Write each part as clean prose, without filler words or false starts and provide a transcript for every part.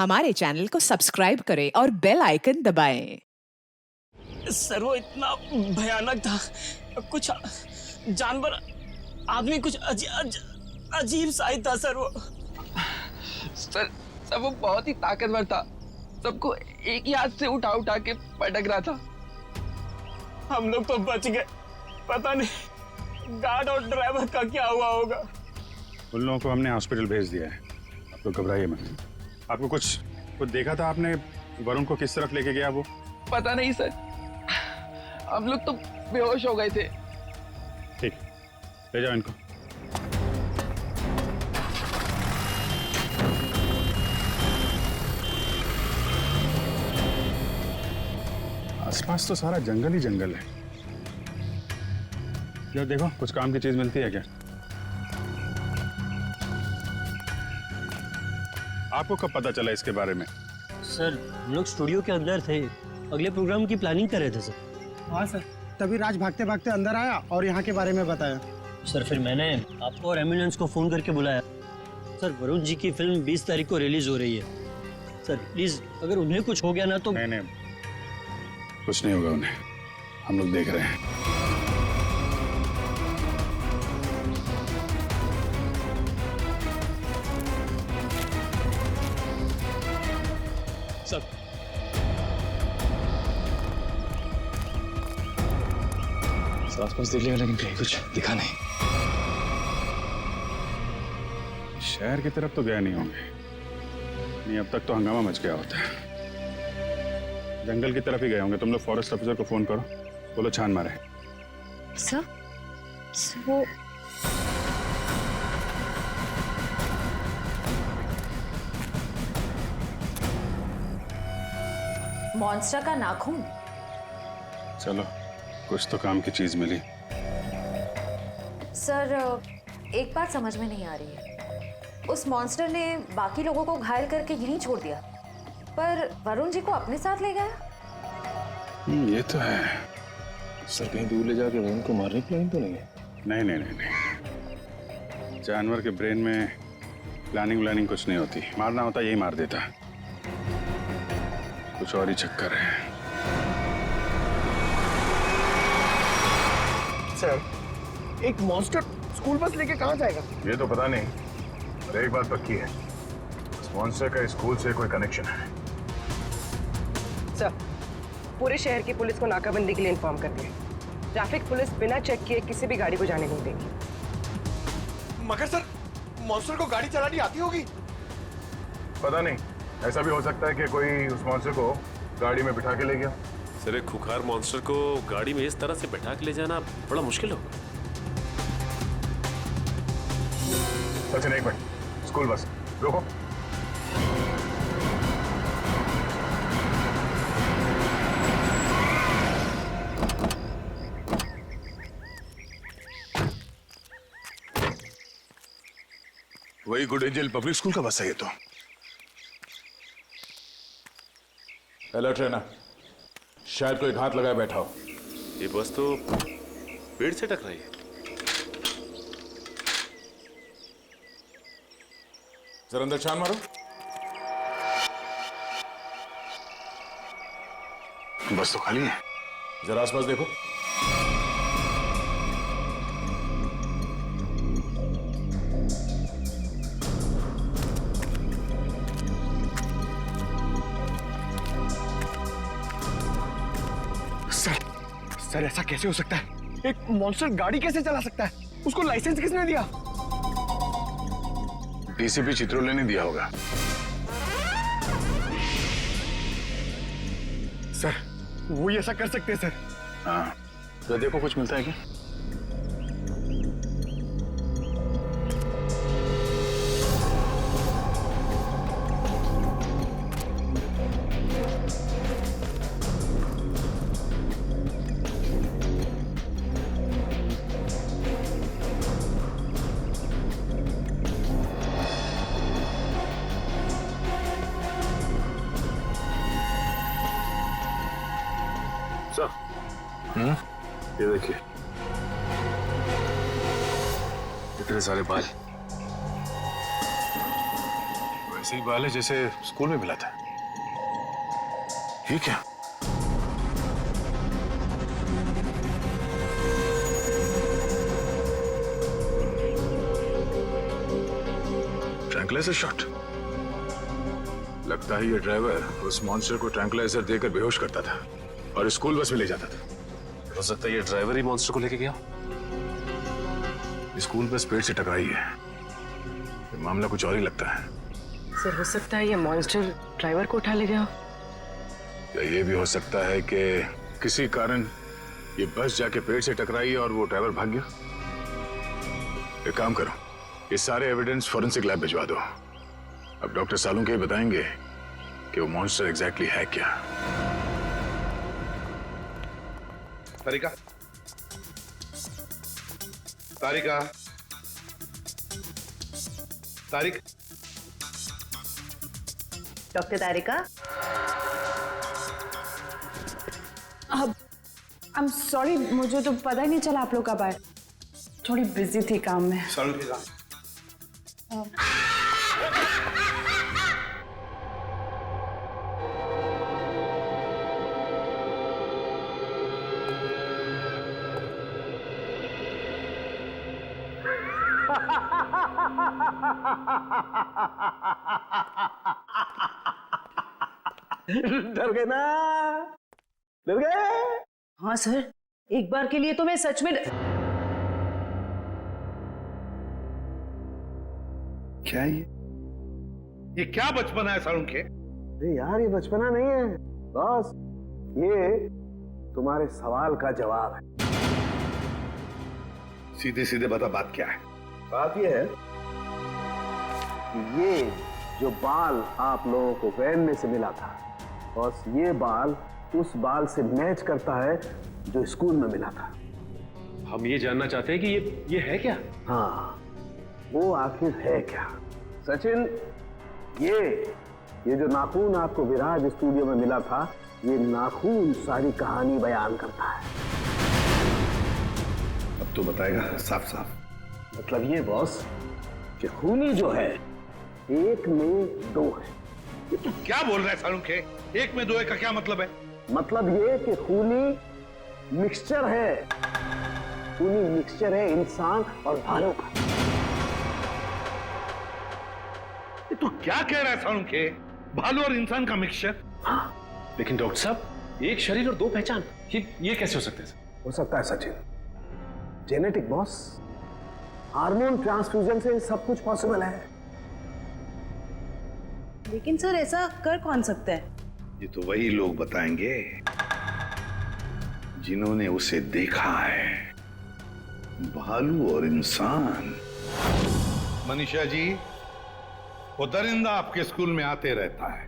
हमारे चैनल को सब्सक्राइब करें और बेल आइकन दबाएं। सर वो इतना भयानक था, कुछ जानवर आदमी कुछ अजीब सा ही था सर वो। सर वो बहुत ही ताकतवर था, सबको एक ही हाथ से उठा उठा के पटक रहा था। हम लोग तो बच गए, पता नहीं गार्ड और ड्राइवर का क्या हुआ होगा। उन लोगों को हमने हॉस्पिटल भेज दिया है, आप लोग घबराइए मत। आपको कुछ देखा था आपने? वरुण को किस तरफ लेके गया वो? पता नहीं सर, हम लोग तो बेहोश हो गए थे। ठीक, ले जाओ इनको। आसपास तो सारा जंगल ही जंगल है। यार देखो, कुछ काम की चीज मिलती है क्या? आपको कब पता चला इसके बारे में? सर हम लोग स्टूडियो के अंदर थे, अगले प्रोग्राम की प्लानिंग कर रहे थे सर। हाँ सर, तभी राज भागते भागते अंदर आया और यहाँ के बारे में बताया। सर फिर मैंने आपको और एम्बुलेंस को फ़ोन करके बुलाया। सर वरुण जी की फिल्म 20 तारीख को रिलीज हो रही है। सर प्लीज़ अगर उन्हें कुछ हो गया ना तो। नहीं, कुछ नहीं होगा उन्हें, हम लोग देख रहे हैं। सर आसपास देख लिया लेकिन कहीं कुछ दिखा नहीं। शहर की तरफ तो गए नहीं होंगे, नहीं अब तक तो हंगामा मच गया होता है। जंगल की तरफ ही गए होंगे। तुम लोग फॉरेस्ट ऑफिसर को फोन करो, बोलो छान मारे। सर वो मॉन्स्टर का नाखून। चलो, कुछ तो काम की चीज मिली। सर एक बात समझ में नहीं आ रही है, उस मॉन्स्टर ने बाकी लोगों को घायल करके यहीं छोड़ दिया, पर वरुण जी को अपने साथ ले गया। ये तो है। सर कहीं दूर ले जाके वरुण को मारने की प्लान तो नहीं है? नहीं। जानवर के ब्रेन में प्लानिंग व्लानिंग कुछ नहीं होती। मारना होता यही मार देता। कुछ और ही चक्कर है। सर एक मॉन्स्टर स्कूल बस लेके कहाँ जाएगा? ये तो पता नहीं, पर एक बात पक्की है, इस मॉन्स्टर का स्कूल से कोई कनेक्शन है। सर पूरे शहर की पुलिस को नाकाबंदी के लिए इन्फॉर्म कर दिया। ट्रैफिक पुलिस बिना चेक किए किसी भी गाड़ी को जाने नहीं देगी। मगर सर मॉन्स्टर को गाड़ी चलानी आती होगी? पता नहीं, ऐसा भी हो सकता है कि कोई उस मॉन्स्टर को गाड़ी में बिठा के ले गया। सर एक खुखार मॉन्स्टर को गाड़ी में इस तरह से बैठा के ले जाना बड़ा मुश्किल होगा। सचिन एक मिनट, स्कूल बस रोको। वही गुड एंजल पब्लिक स्कूल का बस है ये तो। अलर्ट रहना, शायद कोई घात लगाए बैठा हो। ये बस तो पेड़ से टकराई है। जरा अंदर छान मारो। बस तो खाली है। जरा आसपास देखो। सर ऐसा कैसे हो सकता है? एक मॉन्स्टर गाड़ी कैसे चला सकता है? उसको लाइसेंस किसने दिया? डीसीपी चित्रोले ने दिया होगा। सर वो ही ऐसा कर सकते हैं सर। हाँ, तो देखो कुछ मिलता है क्या? ये देखिए, इतने सारे बाल। वैसे ही बाल है जैसे स्कूल में मिला था। ये क्या? Tranquilizer shot. लगता है ये ड्राइवर उस मॉन्स्टर को ट्रैंकुलाइजर देकर बेहोश करता था और स्कूल बस में ले जाता था। हो सकता है ये ड्राइवर ही मॉन्स्टर को लेके गया। स्कूल बस पेड़ से टकराई है। ये मामला कुछ और ही लगता है। सर हो सकता है ये मॉन्स्टर ड्राइवर को उठा ले गया। या ये भी हो सकता है कि किसी कारण ये बस जाके पेड़ से टकराई और वो ड्राइवर भाग गया। एक काम करो, ये सारे एविडेंस फॉरेंसिक लैब भिजवा दो। अब डॉक्टर सालुंके बताएंगे कि वो मॉन्स्टर एग्जैक्टली है क्या। तारिका, तारिका, तारिक, डॉक्टर तारिका। अब आई एम सॉरी, मुझे तो पता ही नहीं चला आप लोग कब आए। थोड़ी बिजी थी काम में। डर गए ना? डर गए? हाँ सर, एक बार के लिए तो मैं सच में। क्या ये क्या बचपना है सालुंके? अरे यार ये बचपना नहीं है बॉस, ये तुम्हारे सवाल का जवाब है। सीधे सीधे बता, बात क्या है? बात ये है कि ये जो बाल आप लोगों को वैन में से मिला था, बॉस ये बाल उस बाल से मैच करता है जो स्कूल में मिला था। हम ये जानना चाहते हैं कि ये है क्या? हाँ, वो आखिर है क्या? सचिन, ये जो नाखून आपको विराज स्टूडियो में मिला था, ये नाखून सारी कहानी बयान करता है। अब तो बताएगा साफ साफ। मतलब ये बॉस कि खूनी जो है एक में दो है। ये तू क्या बोल रहा है सालुंके? एक में दो है का क्या मतलब है? मतलब ये कि खूनी मिक्सचर है। खूनी मिक्सचर है इंसान और भालू का। ये तू क्या कह रहा है सालुंके? भालू और इंसान का मिक्सचर? हाँ। लेकिन डॉक्टर साहब, एक शरीर और दो पहचान, ये कैसे हो सकते हैं? हो सकता है Sachin, genetic boss. Hormone transfusion से सब कुछ पॉसिबल है। लेकिन सर ऐसा कर कौन सकता है? ये तो वही लोग बताएंगे जिन्होंने उसे देखा है। भालू और इंसान। मनीषा जी, वो दरिंदा आपके स्कूल में आते रहता है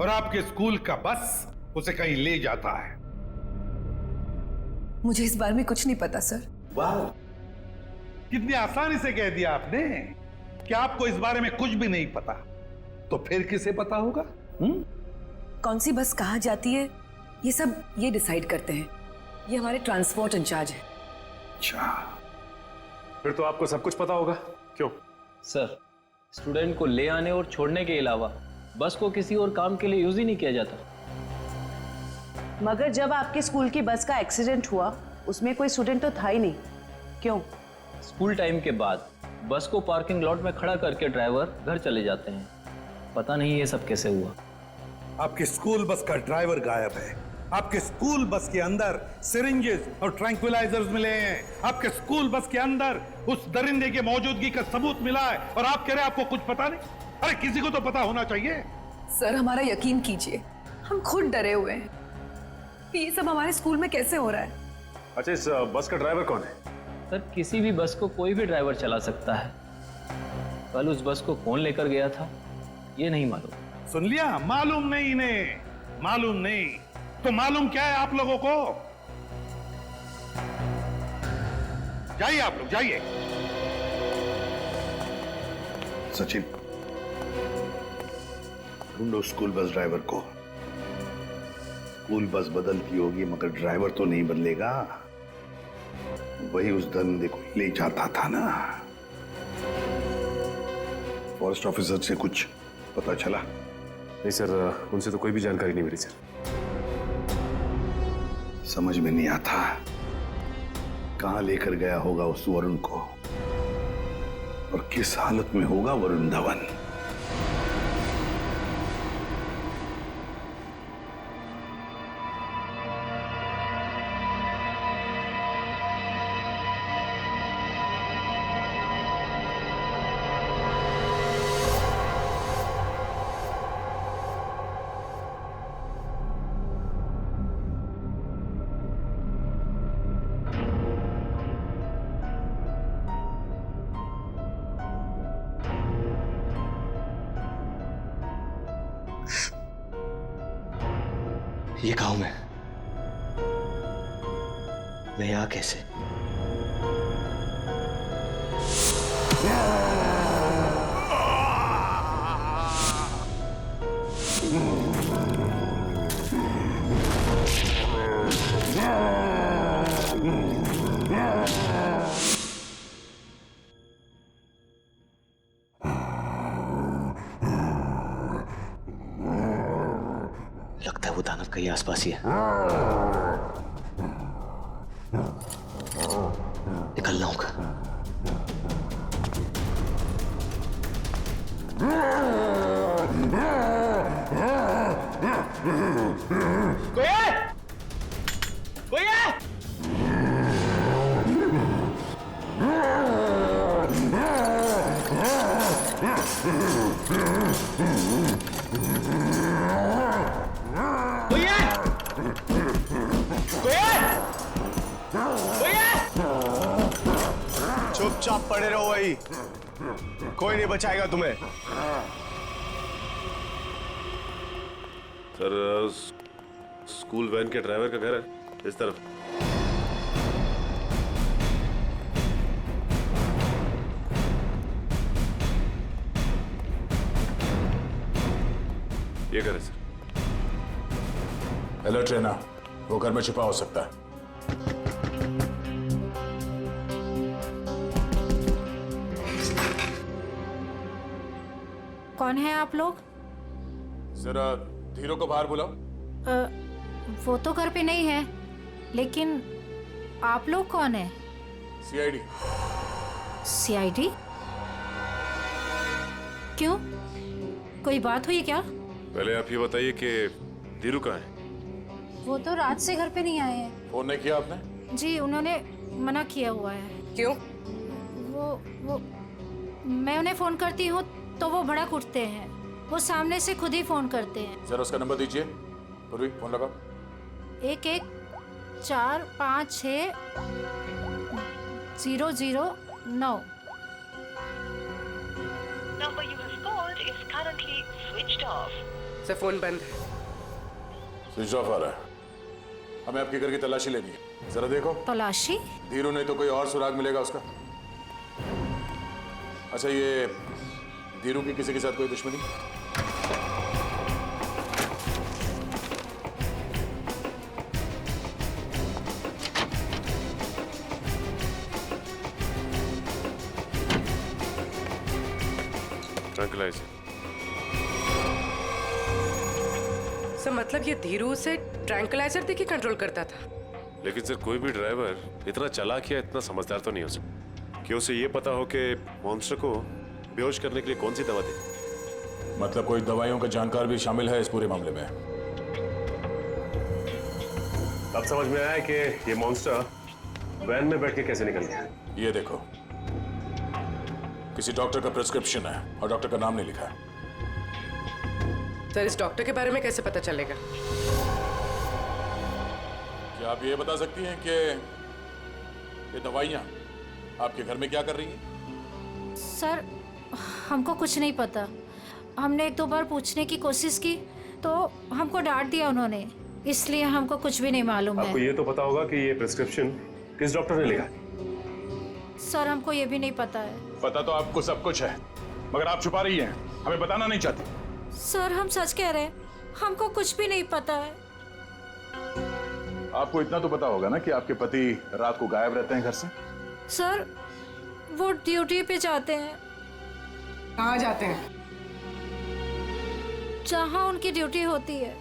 और आपके स्कूल का बस उसे कहीं ले जाता है। मुझे इस बारे में कुछ नहीं पता सर। वाह, कितनी आसानी से कह दिया आपने कि आपको इस बारे में कुछ भी नहीं पता। तो फिर किसे पता होगा? कौन सी बस कहाँ जाती है ये सब ये डिसाइड करते हैं। ये हमारे ट्रांसपोर्ट इंचार्ज है। अच्छा, फिर तो आपको सब कुछ पता होगा। क्यों? सर, स्टूडेंट को ले आने और छोड़ने के अलावा बस को किसी और काम के लिए यूज ही नहीं किया जाता। मगर जब आपके स्कूल की बस का एक्सीडेंट हुआ, उसमें कोई स्टूडेंट तो था ही नहीं। क्यों? स्कूल टाइम के बाद बस को पार्किंग लॉट में खड़ा करके ड्राइवर घर चले जाते हैं। पता नहीं ये सब कैसे हुआ। आपके स्कूल बस का ड्राइवर गायब है। आपके स्कूल बस के अंदर सिरिंजेस और ट्रैंक्विलाइजर्स मिले हैं। आपके स्कूल बस के अंदर उस दरिंदे की मौजूदगी का सबूत मिला है और आप कह रहे हैं आपको कुछ पता नहीं? अरे किसी को तो पता होना चाहिए। सर हमारा यकीन कीजिए, हम खुद डरे हुए हैं। ये सब हमारे स्कूल में कैसे हो रहा है? अच्छा, इस बस का ड्राइवर कौन है? सर, किसी भी बस को कोई भी ड्राइवर चला सकता है। कल उस बस को कौन लेकर गया था ये नहीं मालूम। सुन लिया? मालूम नहीं इन्हें, मालूम नहीं। तो मालूम क्या है आप लोगों को? जाइए आप लोग, जाइए। सचिन, ढूंढो स्कूल बस ड्राइवर को। स्कूल बस बदलती होगी मगर ड्राइवर तो नहीं बदलेगा। वही उस दरिंदे को ले जाता था ना। फॉरेस्ट ऑफिसर से कुछ पता चला? नहीं सर, उनसे तो कोई भी जानकारी नहीं मिली सर। समझ में नहीं आता कहां लेकर गया होगा उस वरुण को और किस हालत में होगा वरुण धवन। ये कहा हूं मैं यहां कैसे? लगता है वो दानव कहीं आसपास ही है। निकलना होगा। कोई है? कोई है? कोई है? कोई है? कोई है? चुपचाप पड़े रहो वही, कोई नहीं बचाएगा तुम्हें। सर, स्कूल वैन के ड्राइवर का घर है इस तरफ। ये घर है सर। अलर्ट रहना, वो घर में छिपा हो सकता है। कौन है आप लोग? जरा धीरू को बाहर बुलाओ। वो तो घर पे नहीं है, लेकिन आप लोग कौन है? सीआईडी। सीआईडी? क्यों, कोई बात हुई क्या? पहले आप ये बताइए कि धीरू कहाँ है? वो तो रात से घर पे नहीं आए हैं। फोन नहीं किया आपने? जी, उन्होंने मना किया हुआ है। क्यों? वो मैं उन्हें फोन करती हूँ तो वो भड़क उठते हैं। वो सामने से खुद ही फोन करते हैं। जरा उसका नंबर दीजिए। पूर्वी, फोन लगाओ। 11456009। Number you have called is currently switched off. Sir, phone बंद है। स्विच ऑफ आ रहा है। हमें आपके घर की तलाशी लेनी है। जरा देखो। तलाशी? धीरू नहीं तो कोई और सुराग मिलेगा उसका। अच्छा, ये धीरू की किसी के साथ कोई दुश्मनी? ट्रैंक्विलाइजर। सर, मतलब ये धीरू से ट्रैंक्विलाइजर देके कंट्रोल करता था? लेकिन सर, कोई भी ड्राइवर इतना चालाक या इतना समझदार तो नहीं हो सकता कि उसे ये पता हो कि मॉन्स्टर को बेहोश करने के लिए कौन सी दवा दे। मतलब कोई दवाइयों का जानकार भी शामिल है इस पूरे मामले में। अब समझ में आया कि ये मॉन्स्टर वैन में बैठ के कैसे निकल गया। ये देखो, किसी डॉक्टर का प्रिस्क्रिप्शन है और डॉक्टर का नाम नहीं लिखा है। सर, इस डॉक्टर के बारे में कैसे पता चलेगा? क्या आप ये बता सकती हैं कि ये दवाइयाँ आपके घर में क्या कर रही हैं? सर, हमको कुछ नहीं पता। हमने एक दो बार पूछने की कोशिश की तो हमको डांट दिया उन्होंने, इसलिए हमको कुछ भी नहीं मालूम है। आपको ये तो पता होगा कि ये प्रिस्क्रिप्शन किस डॉक्टर ने लिखा? सर, हमको ये भी नहीं पता है। पता तो आपको सब कुछ है, मगर आप छुपा रही हैं, हमें बताना नहीं चाहती। सर, हम सच कह रहे हैं, हमको कुछ भी नहीं पता है। आपको इतना तो पता होगा ना कि आपके पति रात को गायब रहते हैं घर से? सर, वो ड्यूटी पे जाते हैं। कहाँ जाते हैं? जहाँ उनकी ड्यूटी होती है।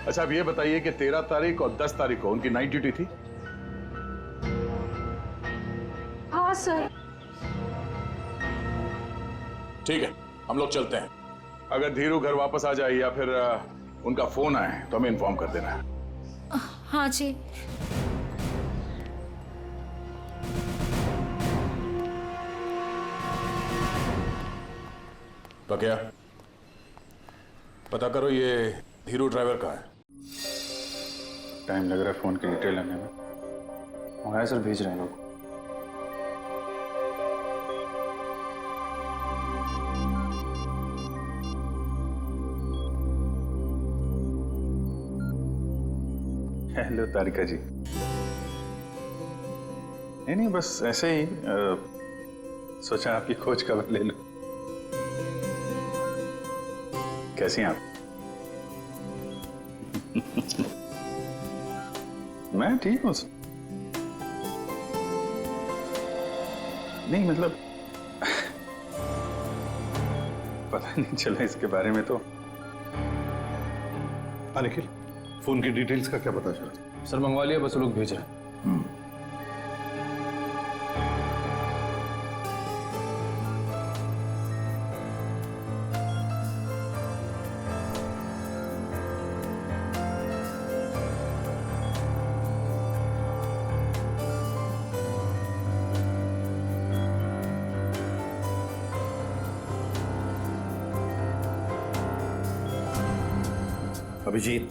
अच्छा, अब ये बताइए कि 13 तारीख और 10 तारीख को उनकी नाइट ड्यूटी थी? हाँ सर। ठीक है, हम लोग चलते हैं। अगर धीरू घर वापस आ जाए या फिर उनका फोन आए तो हमें इन्फॉर्म कर देना। हाँ जी। तो क्या पता करो ये धीरू ड्राइवर का है। टाइम लग रहा है फोन की डिटेल लेने में। मंगाया सर, भेज रहे हैं लोग। हेलो तारिका जी। नहीं बस ऐसे ही सोचा आपकी खोज खबर ले लो। कैसी हैं आप? मैं ठीक हूँ। नहीं मतलब पता नहीं चला इसके बारे में तो। निखिल, फोन की डिटेल्स का क्या पता चला? सर मंगवा लिया, बस लोग भेज रहे हैं। अभिजीत,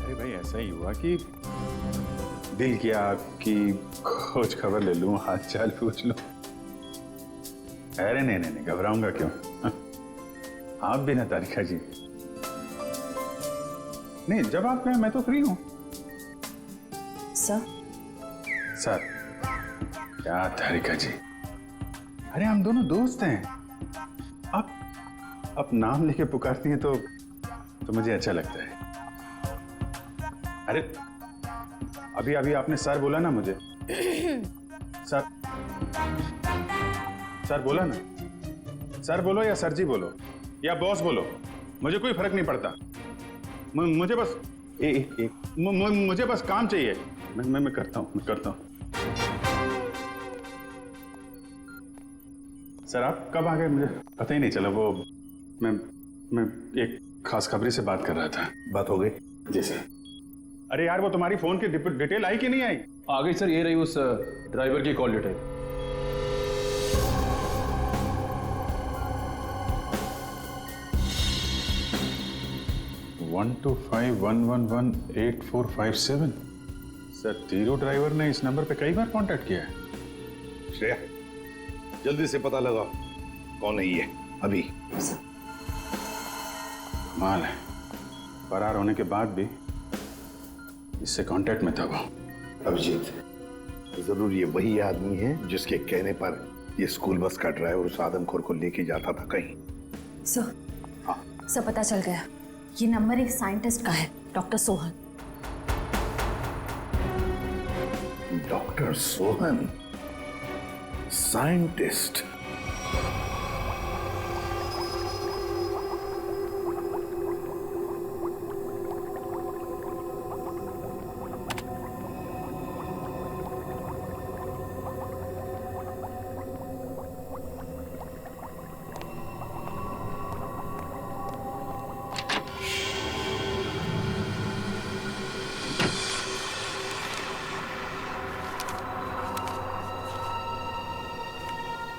अरे भाई ऐसा ही हुआ कि दिल किया आपकी खोज खबर ले लूं, हाल चाल पूछ लूं। अरे नहीं घबराऊंगा क्यों? आप भी ना तारिका जी। नहीं, जब आप कहें मैं तो फ्री हूं। सर क्या तारिका जी, अरे हम दोनों दोस्त हैं। आप नाम लेके पुकारती हैं तो मुझे अच्छा लगता है। अरे अभी आपने सर बोला ना मुझे। सर बोला ना। सर बोलो या सर जी बोलो या बॉस बोलो, मुझे कोई फर्क नहीं पड़ता। मुझे बस मुझे बस काम चाहिए। मैं करता हूँ। सर आप कब आ गए मुझे पता ही नहीं चला। वो मैं एक खास खबरी से बात कर रहा था। बात हो गई? जी सर। अरे यार वो तुम्हारी फोन की डिटेल आई कि नहीं आई? आ गई सर, ये रही उस ड्राइवर की call detail. One 125111845 sir Dhiru driver ने इस नंबर पे कई बार कांटेक्ट किया है। श्रेया, जल्दी से पता लगा कौन है ये अभी। कमाल है, फरार होने के बाद भी इससे कांटेक्ट में था वो। अभिजीत, जरूर ये वही आदमी है जिसके कहने पर ये स्कूल बस का ड्राइवर उस आदमखोर को लेके जाता था कहीं। सर पता चल गया, ये नंबर एक साइंटिस्ट का है, doctor Sohan. Doctor Sohan, scientist.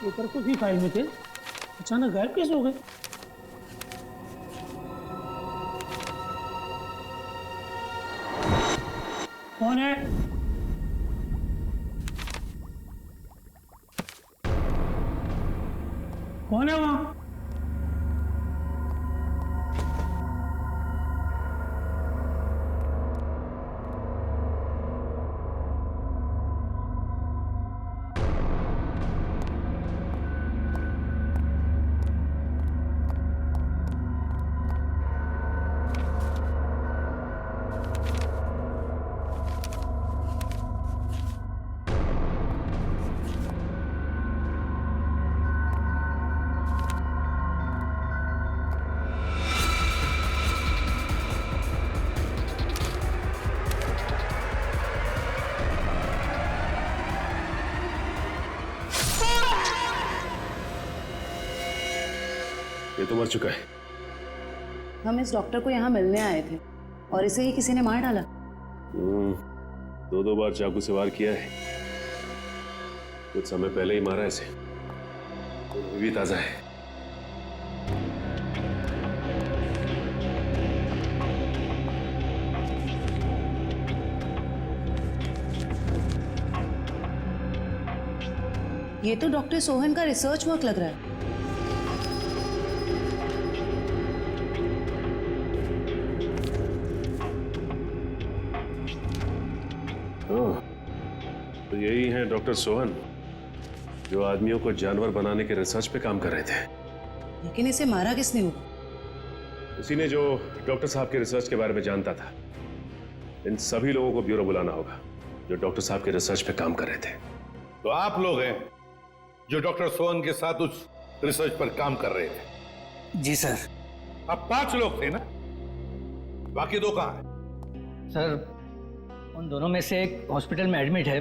Paper को भी फाइल में थे, अचानक गायब कैसे हो गए? कौन है? कौन है वहां? ये तो मर चुका है। हम इस डॉक्टर को यहाँ मिलने आए थे और इसे ही किसी ने मार डाला। 2 बार चाकू से वार किया है। कुछ समय पहले ही मारा इसे। अभी भी ताजा है। ये तो डॉक्टर सोहन का रिसर्च वर्क लग रहा है। तो यही है डॉक्टर सोहन, जो आदमियों को जानवर बनाने के रिसर्च पे काम कर रहे थे। लेकिन इसे मारा किसने होगा? उसी ने जो डॉक्टर साहब के रिसर्च के बारे में जानता था। इन सभी लोगों को ब्यूरो बुलाना होगा जो डॉक्टर साहब के रिसर्च पे काम कर रहे थे। तो आप लोग हैं जो डॉक्टर सोहन के साथ उस रिसर्च पर काम कर रहे थे? जी सर। अब 5 लोग थे ना, बाकी 2 कहां हैं? सर, उन दोनों में से एक हॉस्पिटल में एडमिट है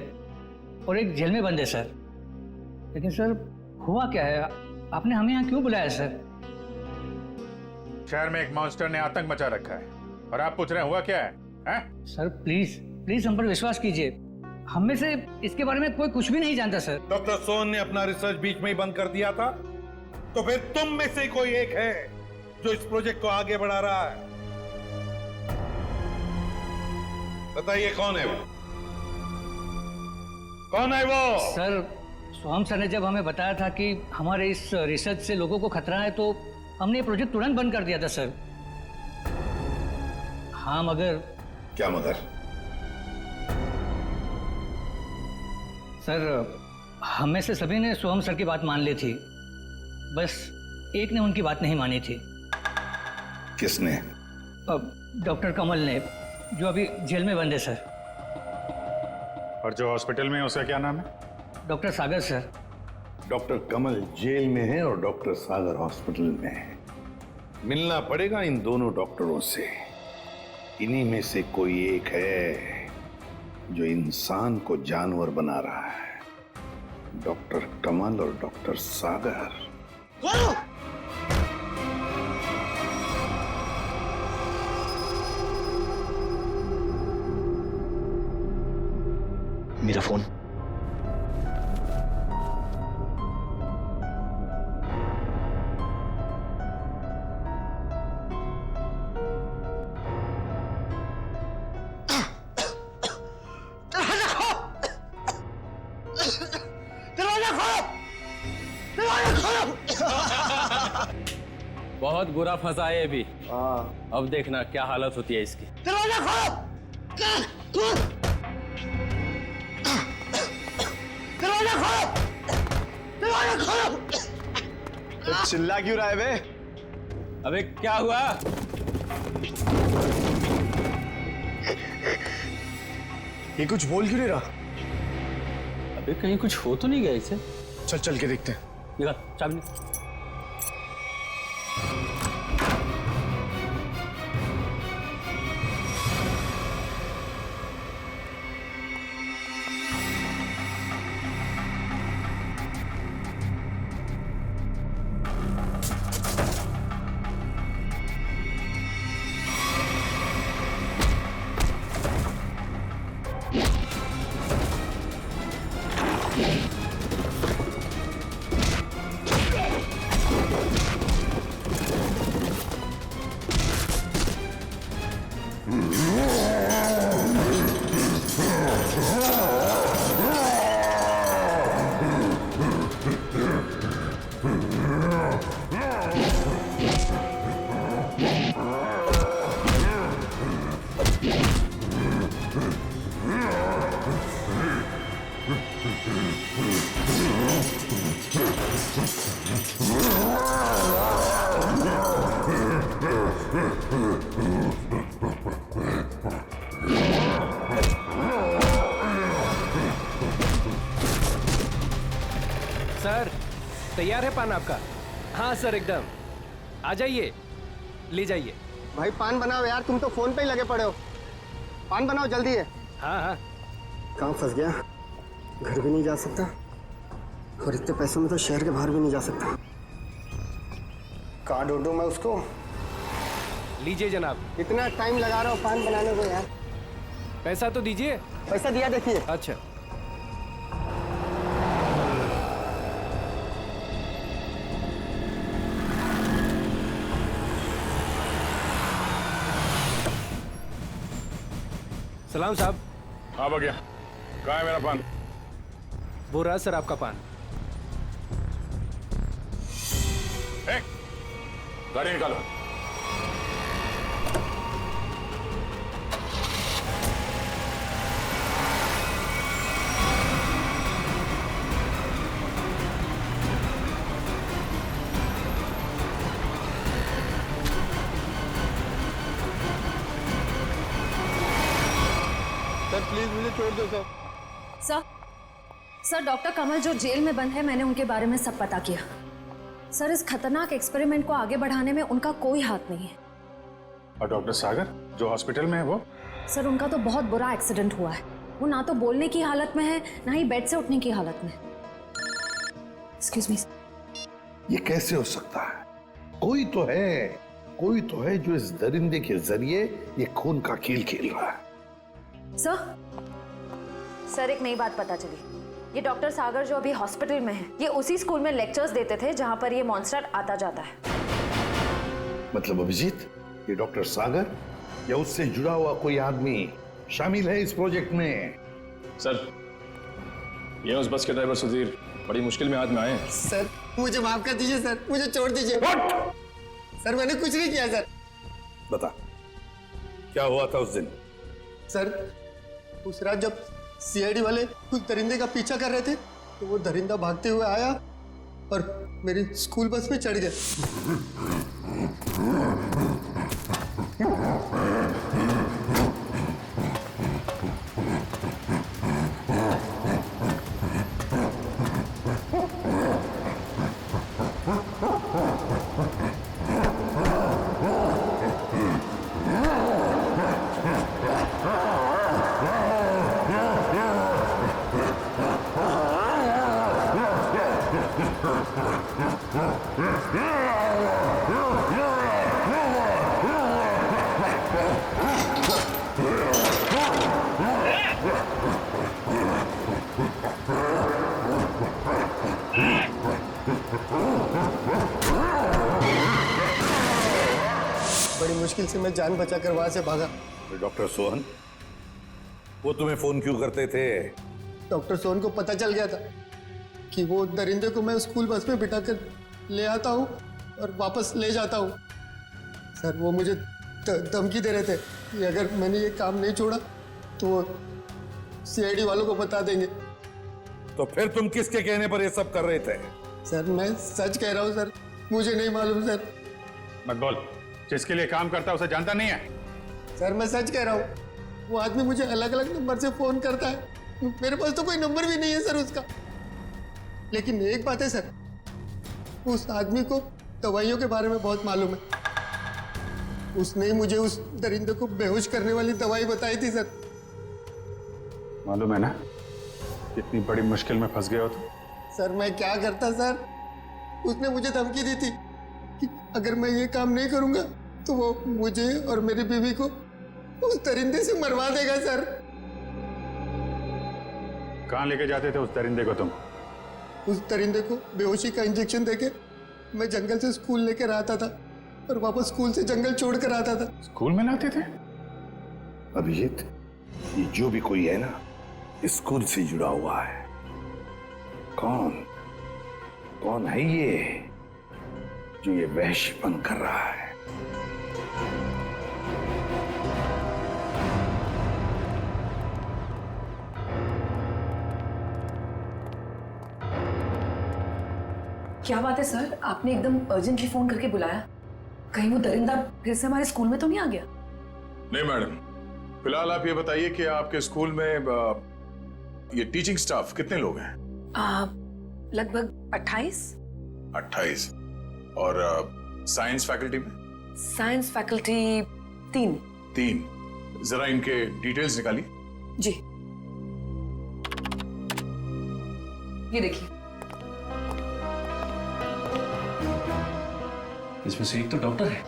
और एक जेल में बंद है सर। लेकिन सर, हुआ क्या है? आपने हमें यहाँ क्यों बुलाया सर? शहर में एक मॉन्स्टर ने आतंक मचा रखा है और आप पूछ रहे हैं हुआ क्या है? सर प्लीज प्लीज हम पर विश्वास कीजिए। हम में से इसके बारे में कोई कुछ भी नहीं जानता सर। डॉक्टर सोहन ने अपना रिसर्च बीच में ही बंद कर दिया था, तो फिर तुम में से कोई एक है जो इस प्रोजेक्ट को आगे बढ़ा रहा है। बताइए कौन है वो? कौन है वो? सर, सोहम सर ने जब हमें बताया था कि हमारे इस रिसर्च से लोगों को खतरा है, तो हमने ये प्रोजेक्ट तुरंत बंद कर दिया था सर। हाँ मगर। क्या मगर? सर, हम में से सभी ने सोहम सर की बात मान ली थी, बस एक ने उनकी बात नहीं मानी थी। किसने? डॉक्टर कमल ने, जो अभी जेल में बंद है सर। और जो हॉस्पिटल में है उसका क्या नाम है? डॉक्टर सागर सर। डॉक्टर कमल जेल में है और डॉक्टर सागर हॉस्पिटल में है। मिलना पड़ेगा इन दोनों डॉक्टरों से। इन्हीं में से कोई एक है जो इंसान को जानवर बना रहा है। डॉक्टर कमल और डॉक्टर सागर। मेरा फोन। बहुत बुरा फंसा है अभी। अब देखना क्या हालत होती है इसकी। दरवाजा खोलो! दरवाजा खोलो! दरवाजा खोलो! तो चिल्ला क्यों रहा है बे? अबे क्या हुआ? ये कुछ बोल क्यों नहीं रहा? अबे कहीं कुछ हो तो नहीं गया इसे? चल चल के देखते हैं। निकाल चाबी। सर, तैयार है पान आपका? हाँ सर, एकदम। आ जाइए, ले जाइए। भाई पान बनाओ यार, तुम तो फोन पे ही लगे पड़े हो। पान बनाओ जल्दी है। हाँ हाँ। कहाँ फंस गया? घर भी नहीं जा सकता और इतने पैसों में तो शहर के बाहर भी नहीं जा सकता। कहाँ ढूंढूं मैं उसको? लीजिए जनाब। इतना टाइम लगा रहा हूँ पान बनाने को यार। पैसा तो दीजिए। पैसा दिया देखिए। अच्छा। सलाम साहब। हाँ भैया, कहाँ है मेरा पान? वो रहा सर आपका पान। गाड़ी निकालो। सर प्लीज मुझे छोड़ दो सर। सर डॉक्टर कमल जो जेल में बंद है, मैंने उनके बारे में सब पता किया। सर इस खतरनाक एक्सपेरिमेंट को आगे बढ़ाने में उनका कोई हाथ नहीं है। और डॉक्टर सागर जो हॉस्पिटल में है वो? सर उनका तो बहुत बुरा एक्सीडेंट हुआ है। वो ना तो बोलने की हालत में है, ना ही बेड से उठने की हालत में। Excuse me. ये कैसे हो सकता है? कोई तो है जो इस दरिंदे के जरिए ये खून का खेल खेल रहा है। सर एक नई बात पता चली। ये डॉक्टर सागर जो अभी हॉस्पिटल में है, ये उसी स्कूल में लेक्चर्स देते थे जहां पर ये मॉन्स्टर आता जाता है। मतलब अभिजीत, ये डॉक्टर सागर या उससे जुड़ा हुआ कोई आदमी शामिल है इस प्रोजेक्ट में? सर ये उस बस के ड्राइवर सुधीर बड़ी मुश्किल में हाथ में आए हैं। सर मुझे माफ कर दीजिए सर, मुझे छोड़ दीजिए। सर मैंने कुछ नहीं किया सर। बता क्या हुआ था उस दिन? सर उस रात जब सीआईडी वाले कुछ दरिंदे का पीछा कर रहे थे तो वो दरिंदा भागते हुए आया और मेरी स्कूल बस में चढ़ गया। बड़ी मुश्किल से मैं जान बचाकर वहां से भागा। डॉक्टर सोहन वो तुम्हें फोन क्यों करते थे? डॉक्टर सोहन को पता चल गया था कि वो दरिंदे को मैं स्कूल बस में बिठाकर ले आता हूँ और वापस ले जाता हूँ। सर वो मुझे धमकी दे रहे थे कि अगर मैंने ये काम नहीं छोड़ा तो वो सीआईडी वालों को बता देंगे। तो फिर तुम किसके कहने पर ये सब कर रहे थे? सर मैं सच कह रहा हूँ सर, मुझे नहीं मालूम सर। मत बोल, जिसके लिए काम करता है उसे जानता नहीं है? सर मैं सच कह रहा हूँ, वो आदमी मुझे अलग अलग नंबर से फोन करता है। मेरे पास तो कोई नंबर भी नहीं है सर उसका। लेकिन एक बात है सर, उस आदमी को दवाइयों के बारे में बहुत मालूम है। उसने ही मुझे उस दरिंदे को बेहोश करने वाली दवाई बताई थी सर। मालूम है ना कितनी बड़ी मुश्किल में फंस गए हो तुम? सर मैं क्या करता सर, उसने मुझे धमकी दी थी कि अगर मैं ये काम नहीं करूंगा तो वो मुझे और मेरी बीवी को उस दरिंदे से मरवा देगा सर। कहाँ लेके जाते थे उस दरिंदे को तुम? उस दरिंदे को बेहोशी का इंजेक्शन देके मैं जंगल से स्कूल लेकर आता था और वापस स्कूल से जंगल छोड़ कर आता था। स्कूल में लाते थे? अभिजीत ये जो भी कोई है ना स्कूल से जुड़ा हुआ है। कौन है ये जो ये वहशीपन कर रहा है? क्या बात है सर, आपने एकदम अर्जेंटली फोन करके बुलाया? कहीं वो दरिंदा फिर से हमारे स्कूल में तो नहीं आ गया? नहीं मैडम, फिलहाल आप ये बताइए कि आपके स्कूल में ये टीचिंग स्टाफ कितने लोग हैं? लगभग 28। 28। और साइंस फैकल्टी में? Science faculty 3। 3। जरा इनके डिटेल्स निकालिए। जी ये देखिए। इसमें से एक तो डॉक्टर है।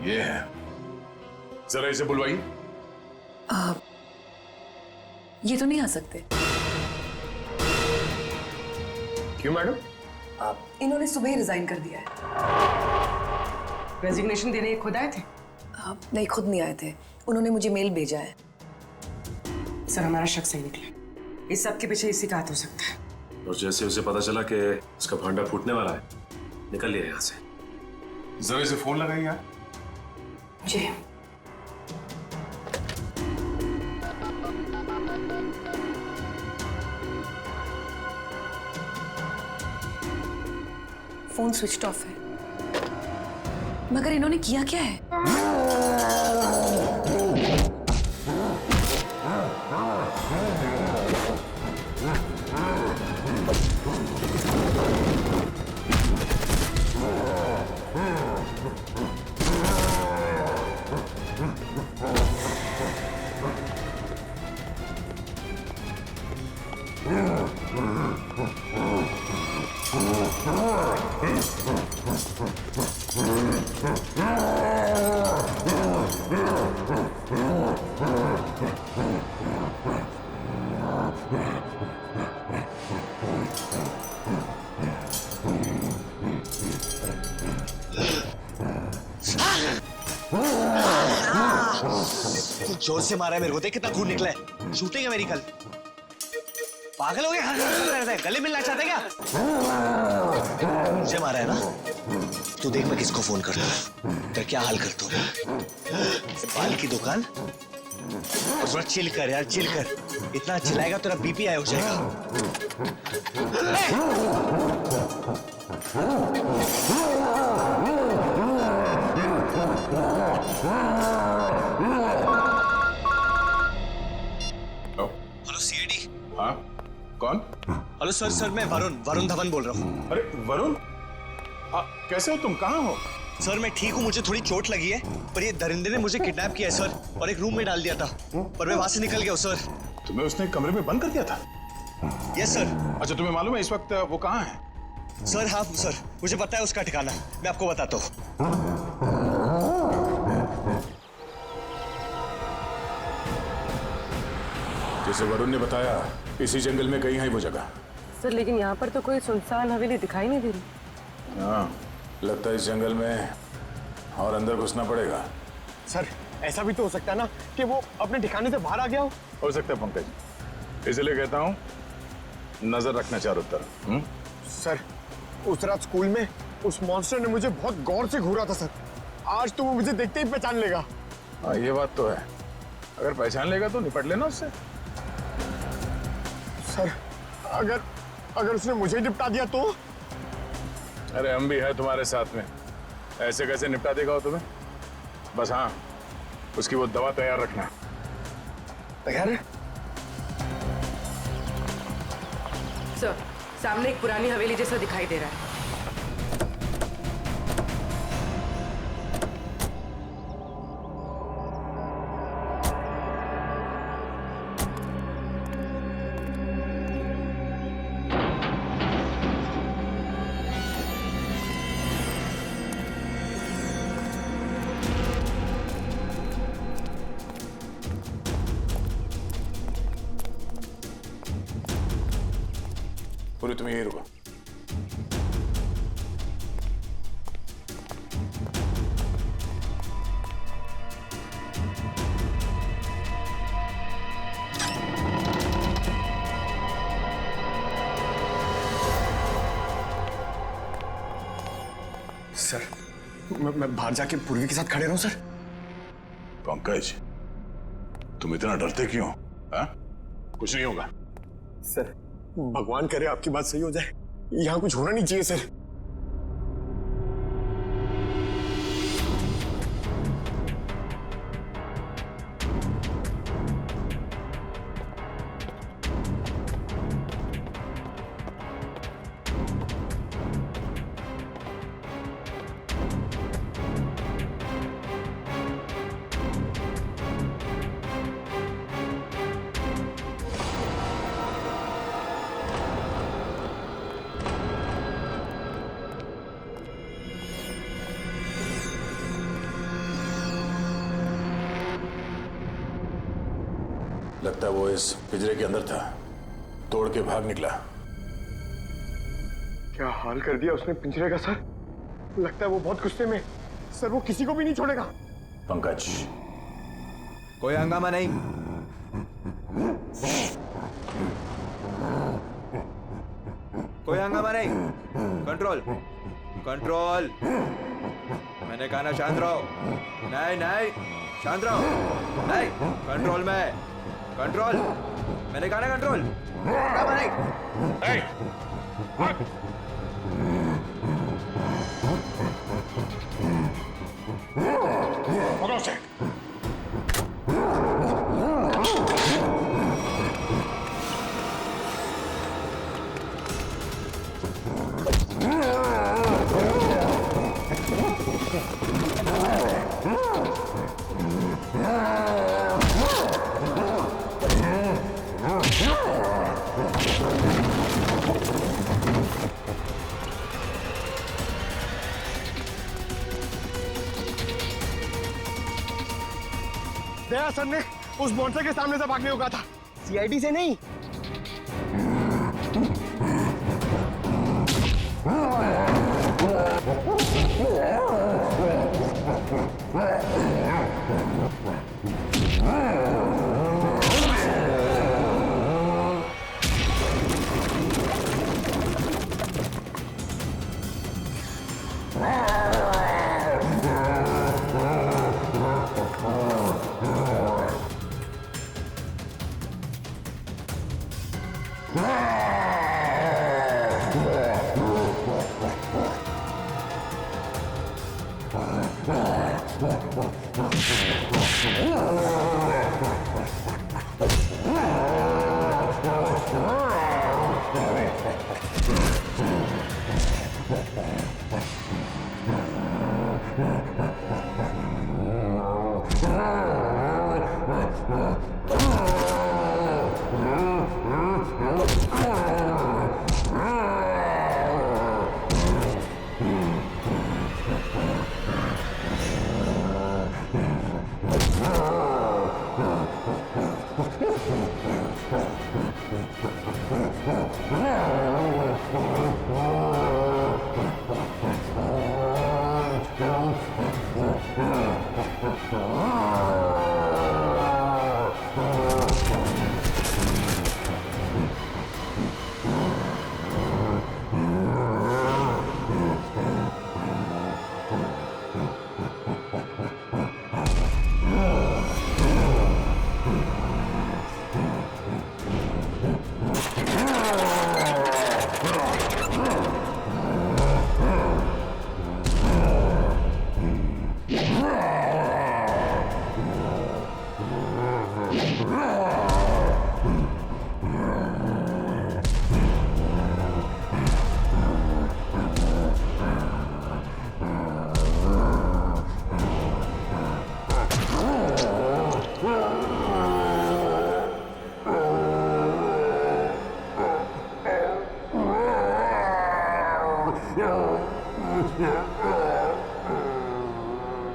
ये है, जरा इसे बुलवाइए। ये तो नहीं आ सकते। क्यों मैडम? इन्होंने सुबह ही रिजाइन कर दिया है। रेजिग्नेशन देने खुद आए थे? नहीं, खुद नहीं आए थे, उन्होंने मुझे मेल भेजा है। सर हमारा शक सही निकला, इस सब के पीछे इसी का हाथ हो सकता है। और जैसे उसे पता चला कि उसका भांडा फूटने वाला है, निकल लिया यहाँ से। जरा इसे फोन लगाइए यार। जी। फोन स्विच ऑफ है। मगर इन्होंने किया क्या है? जोर से मारा है मेरे को, देख कितना खून निकला है। शूटिंग है मेरी कल। पागल हो गया? गले मिलना चाहते क्या? मुझे मारा है ना? तू देख मैं किसको फोन करता हूँ, तेरा क्या हाल करता हूँ। बाल की दुकान, और थोड़ा चिल कर यार, चिल कर। इतना चिल्लाएगा तेरा बीपी हाई हो जाएगा। Hello CID. हाँ, कौन? हेलो सर मैं वरुण धवन बोल रहा हूँ। अरे वरुण, कैसे हो तुम? कहाँ हो? सर मैं ठीक हूँ, मुझे थोड़ी चोट लगी है, पर ये दरिंदे ने मुझे किडनैप किया है सर, और एक रूम में डाल दिया था, पर मैं वहां से निकल गया हूँ सर। तुम्हें उसने कमरे में बंद कर दिया था? Yes sir. अच्छा, तुम्हें मालूम है इस वक्त वो कहाँ है? सर हाँ सर, मुझे पता है उसका ठिकाना, मैं आपको बताता हूँ। जैसे वरुण ने बताया, इसी जंगल में कहीं है वो जगह। सर लेकिन यहाँ पर तो कोई सुनसान हवेली दिखाई नहीं दे रही। हाँ, लगता है इस जंगल में और अंदर घुसना पड़ेगा। सर ऐसा भी तो हो सकता है ना कि वो अपने ठिकाने से बाहर आ गया हो सकता है पंकज, इसलिए कहता हूँ नजर रखना चारों तरफ। सर उस रात स्कूल में उस मॉन्स्टर ने मुझे बहुत गौर से घूरा था सर, आज तो वो मुझे देखते ही पहचान लेगा। हाँ ये बात तो है, अगर पहचान लेगा तो निपट लेना उससे। सर अगर उसने मुझे निपटा दिया तो? अरे हम भी है तुम्हारे साथ में, ऐसे कैसे निपटा देगा वो तुम्हें? बस हाँ, उसकी वो दवा तैयार रखना। तैयार है सर, सामने एक पुरानी हवेली जैसा दिखाई दे रहा है। पूरी तुम यही रुको। सर मैं बाहर जाके पूर्वी के साथ खड़े रहूं सर? पंकज, तुम इतना डरते क्यों? हाँ? कुछ नहीं होगा। सर भगवान करे आपकी बात सही हो जाए, यहाँ कुछ होना नहीं चाहिए सर। लगता है वो इस पिंजरे के अंदर था, तोड़ के भाग निकला। क्या हाल कर दिया उसने पिंजरे का सर। लगता है वो बहुत गुस्से में। सर वो किसी को भी नहीं छोड़ेगा। पंकज, कोई हंगामा नहीं। कोई हंगामा नहीं। Control control. मैंने कहा ना शांत रहो। नहीं नहीं शांत रहो। नहीं कंट्रोल में। कंट्रोल। मैंने कहा ना कंट्रोल। हंगामा नहीं। पकड़ो उसे। दया सर ने उस मॉन्स्टर के सामने से भागने को कहा था, सीआईडी से नहीं।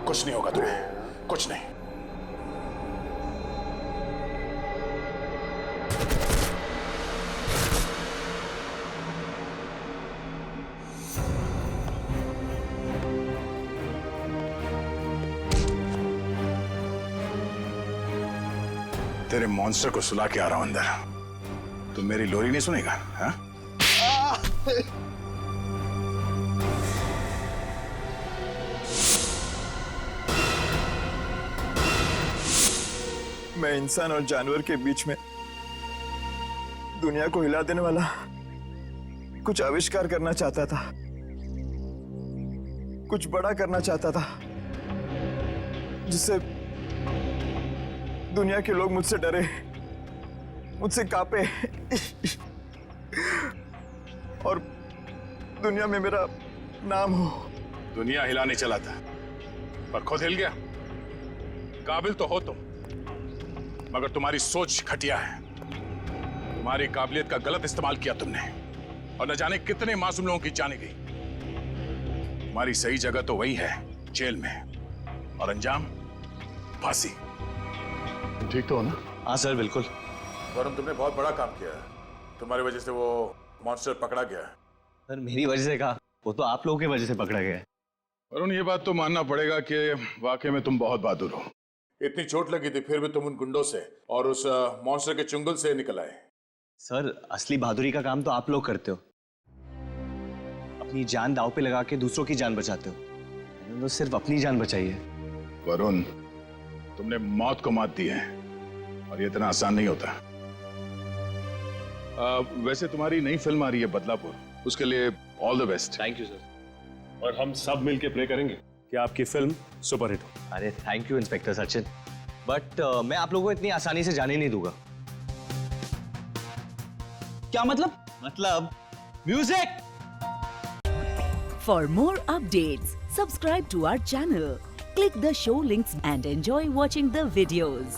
कुछ नहीं होगा तुम्हें, कुछ नहीं। तेरे मॉन्स्टर को सुला के आ रहा हूं अंदर। तुम मेरी लोरी नहीं सुनेगा? हाँ? मैं इंसान और जानवर के बीच में दुनिया को हिला देने वाला कुछ आविष्कार करना चाहता था, कुछ बड़ा करना चाहता था, जिससे दुनिया के लोग मुझसे डरे, मुझसे कांपे और दुनिया में मेरा नाम हो। दुनिया हिलाने चला था पर खुद हिल गया। काबिल तो हो तुम, मगर तुम्हारी सोच घटिया है। तुम्हारी काबिलियत का गलत इस्तेमाल किया तुमने और न जाने कितने मासूम लोगों की जाने गई। तुम्हारी सही जगह तो वही है, जेल में, और अंजाम फांसी। ठीक तो हो ना? हाँ सर बिल्कुल। वरुण, तुमने बहुत बड़ा काम किया है। तुम्हारी वजह से वो मॉन्स्टर पकड़ा गया है। सर मेरी वजह से कहा, वो तो आप लोगों की वजह से पकड़ा गया है। वरुण, ये बात तो मानना पड़ेगा कि वाकई में तुम बहुत बहादुर हो। इतनी चोट लगी थी फिर भी तुम उन गुंडों से और उस मॉन्स्टर के चुंगल से निकल आए। सर असली बहादुरी का काम तो आप लोग करते हो, अपनी जान दांव पे लगा के दूसरों की जान बचाते हो। मैंने तो सिर्फ अपनी जान बचाई है। वरुण, तुमने मौत को मात दी है और ये इतना आसान नहीं होता। वैसे तुम्हारी नई फिल्म आ रही है बदलापुर, उसके लिए all the best. Thank you sir. और हम सब मिलके प्रे करेंगे कि आपकी फिल्म सुपरहिट हो। अरे thank you inspector Sachin, but मैं आप लोगों को इतनी आसानी से जाने नहीं दूंगा। क्या मतलब? मतलब music. For more updates, subscribe to our channel, click the show links and enjoy watching the videos.